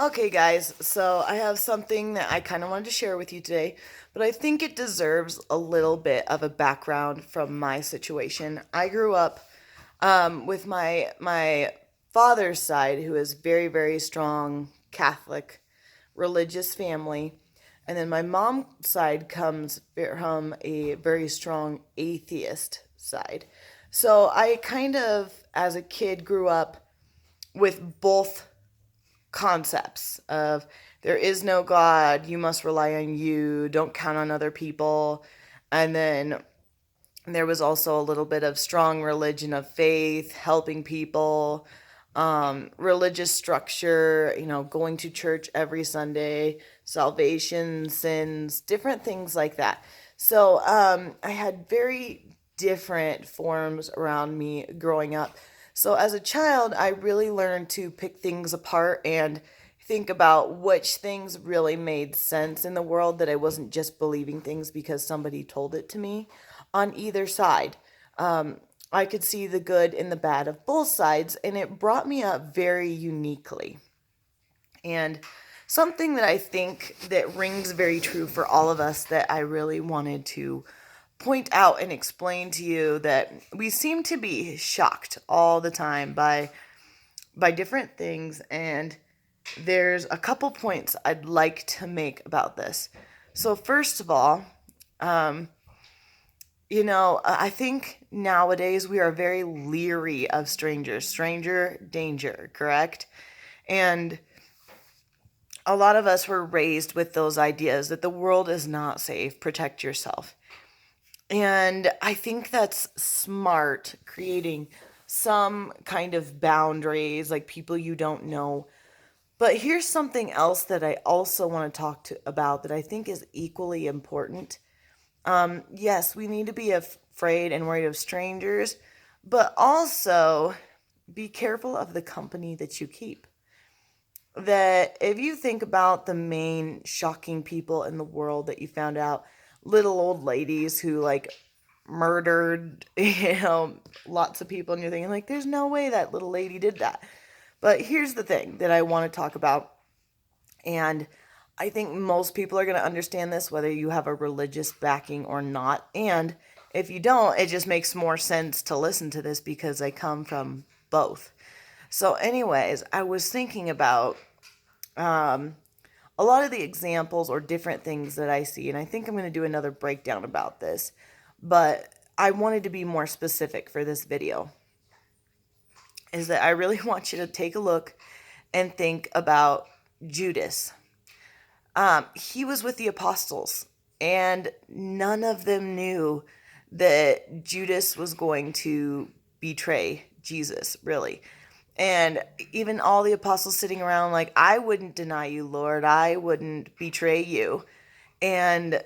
Okay, guys, so I have something that I kind of wanted to share with you today, but I think it deserves a little bit of a background from my situation. I grew up with my father's side, who is very, very strong Catholic religious family, and then my mom's side comes from a very strong atheist side. So I kind of, as a kid, grew up with both concepts of there is no God, you must rely on you, don't count on other people. And then there was also a little bit of strong religion of faith, helping people, religious structure, going to church every Sunday, salvation, sins, different things like that. So I had very different forms around me growing up. So as a child, I really learned to pick things apart and think about which things really made sense in the world, that I wasn't just believing things because somebody told it to me on either side. I could see the good and the bad of both sides, and it brought me up very uniquely. And something that I think that rings very true for all of us that I really wanted to point out and explain to you, that we seem to be shocked all the time by different things, and there's a couple points I'd like to make about this. So first of all, um, I think nowadays we are very leery of strangers. Stranger danger, correct? And a lot of us were raised with those ideas that the world is not safe, protect yourself. And I think that's smart, creating some kind of boundaries, like people you don't know. But here's something else that I also want to talk to about that I think is equally important. Yes, we need to be afraid and worried of strangers, but also be careful of the company that you keep. That if you think about the main shocking people in the world that you found out, little old ladies who like murdered, lots of people, and you're thinking, like, there's no way that little lady did that. But here's the thing that I want to talk about, and I think most people are going to understand this whether you have a religious backing or not. And if you don't, it just makes more sense to listen to this because I come from both. So, anyways, I was thinking about um, a lot of the examples or different things that I see, and I think I'm going to do another breakdown about this, but I wanted to be more specific for this video. Is that I really want you to take a look and think about Judas. He was with the apostles, and none of them knew that Judas was going to betray Jesus, really. And even all the apostles sitting around, like, I wouldn't deny you, Lord, I wouldn't betray you. And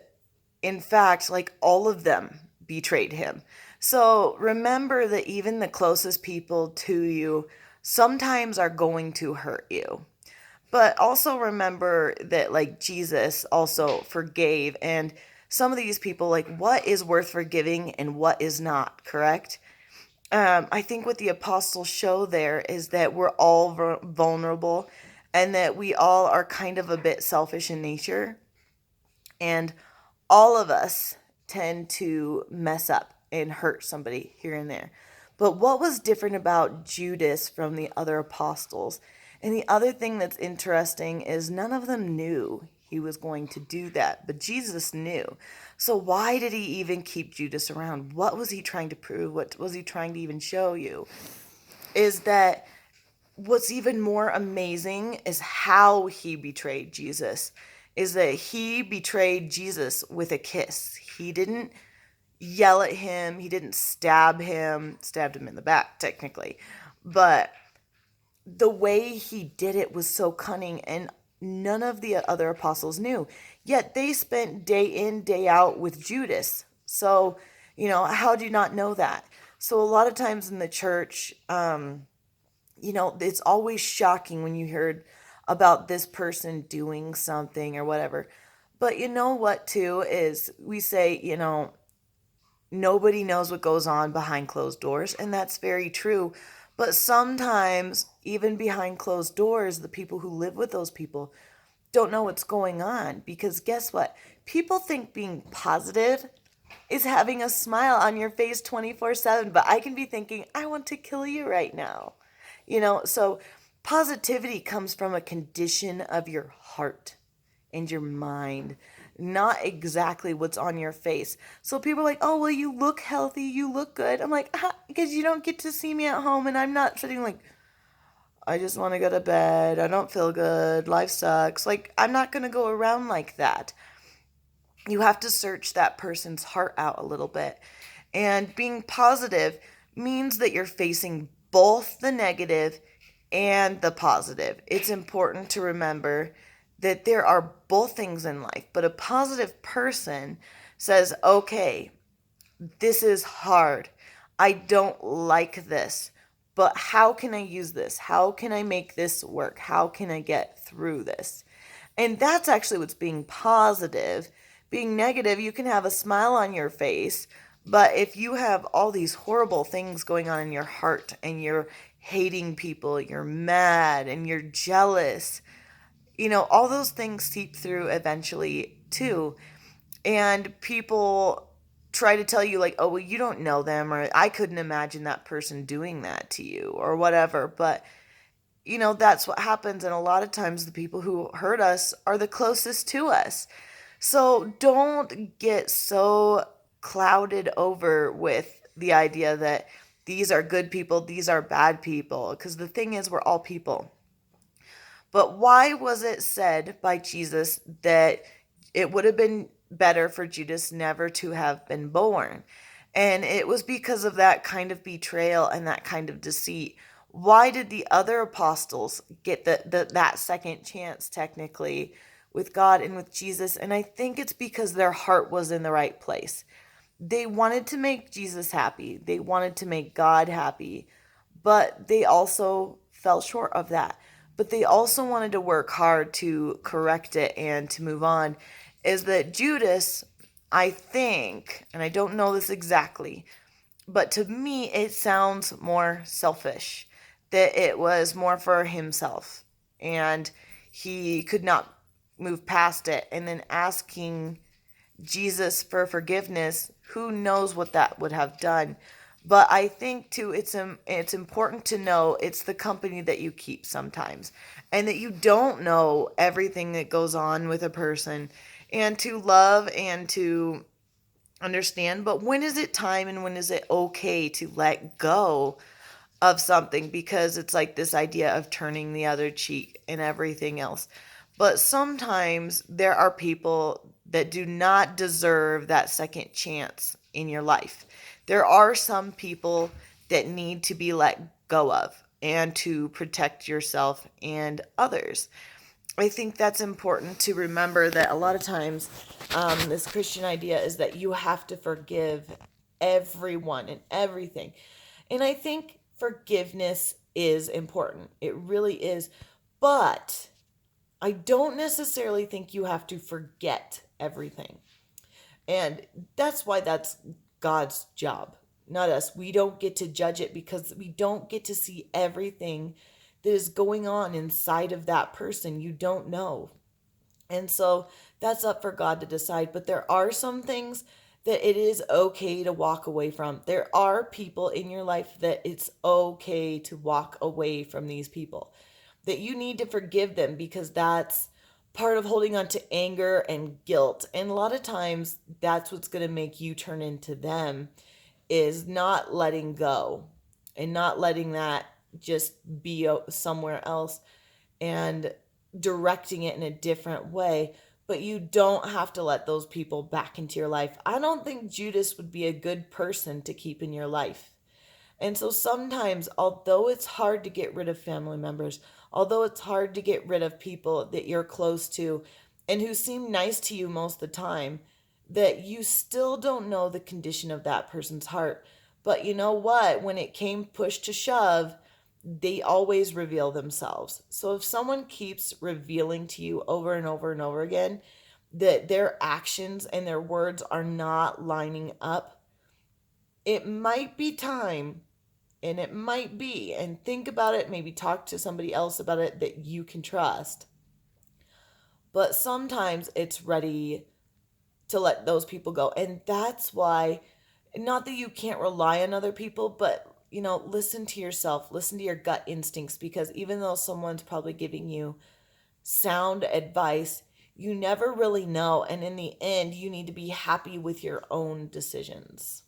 in fact, like, all of them betrayed him. So remember that even the closest people to you sometimes are going to hurt you. But also remember that, like, Jesus also forgave, and some of these people, like, what is worth forgiving and what is not, correct? I think what the apostles show there is that we're all vulnerable, and that we all are kind of a bit selfish in nature, and all of us tend to mess up and hurt somebody here and there. But what was different about Judas from the other apostles? And the other thing that's interesting is none of them knew he was going to do that, but Jesus knew. So why did he even keep Judas around? What was he trying to prove? What was he trying to even show you? Is that what's even more amazing is how he betrayed Jesus. Is that he betrayed Jesus with a kiss. He didn't yell at him, he didn't stabbed him in the back, technically. But the way he did it was so cunning, and none of the other apostles knew. Yet they spent day in, day out with Judas. So, how do you not know that? So, a lot of times in the church, it's always shocking when you heard about this person doing something or whatever. But you know what, too, is we say, nobody knows what goes on behind closed doors, and that's very true. But sometimes even behind closed doors, the people who live with those people don't know what's going on, because guess what? People think being positive is having a smile on your face 24/7, but I can be thinking, I want to kill you right now. So positivity comes from a condition of your heart and your mind, not exactly what's on your face. So people are like, oh, well, you look healthy, you look good. I'm like, because you don't get to see me at home, and I'm not sitting like, I just want to go to bed, I don't feel good, life sucks. Like, I'm not going to go around like that. You have to search that person's heart out a little bit. And being positive means that you're facing both the negative and the positive. It's important to remember that there are both things in life, but a positive person says, okay, this is hard. I don't like this, but how can I use this? How can I make this work? How can I get through this? And that's actually what's being positive. Being negative, you can have a smile on your face, but if you have all these horrible things going on in your heart and you're hating people, you're mad and you're jealous, all those things seep through eventually too. And people try to tell you, like, oh, well, you don't know them, or I couldn't imagine that person doing that to you, or whatever. But that's what happens. And a lot of times the people who hurt us are the closest to us. So don't get so clouded over with the idea that these are good people, these are bad people. Because the thing is, we're all people. But why was it said by Jesus that it would have been better for Judas never to have been born? And it was because of that kind of betrayal and that kind of deceit. Why did the other apostles get that second chance, technically, with God and with Jesus? And I think it's because their heart was in the right place. They wanted to make Jesus happy, they wanted to make God happy, but they also fell short of that. But they also wanted to work hard to correct it and to move on. Is that Judas, I think, and I don't know this exactly, but to me it sounds more selfish, that it was more for himself and he could not move past it. And then asking Jesus for forgiveness, who knows what that would have done. But I think too, it's important to know it's the company that you keep sometimes, and that you don't know everything that goes on with a person, and to love and to understand. But when is it time and when is it okay to let go of something? Because it's like this idea of turning the other cheek and everything else. But sometimes there are people that do not deserve that second chance in your life. There are some people that need to be let go of and to protect yourself and others. I think that's important to remember, that a lot of times this Christian idea is that you have to forgive everyone and everything. And I think forgiveness is important. It really is. But I don't necessarily think you have to forget everything. And that's why that's God's job, not us. We don't get to judge it because we don't get to see everything that is going on inside of that person. You don't know. And so that's up for God to decide. But there are some things that it is okay to walk away from. There are people in your life that it's okay to walk away from these people, that you need to forgive them, because that's part of holding on to anger and guilt. And a lot of times that's what's going to make you turn into them, is not letting go and not letting that just be somewhere else and directing it in a different way. But you don't have to let those people back into your life. I don't think Judas would be a good person to keep in your life. And so sometimes, although it's hard to get rid of family members, although it's hard to get rid of people that you're close to and who seem nice to you most of the time, that you still don't know the condition of that person's heart. But you know what? When it came push to shove, they always reveal themselves. So if someone keeps revealing to you over and over and over again that their actions and their words are not lining up, it might be time And it might be. And think about it, maybe talk to somebody else about it that you can trust. But sometimes it's ready to let those people go. And that's why, not that you can't rely on other people, but listen to yourself, listen to your gut instincts, because even though someone's probably giving you sound advice, you never really know. And in the end, you need to be happy with your own decisions.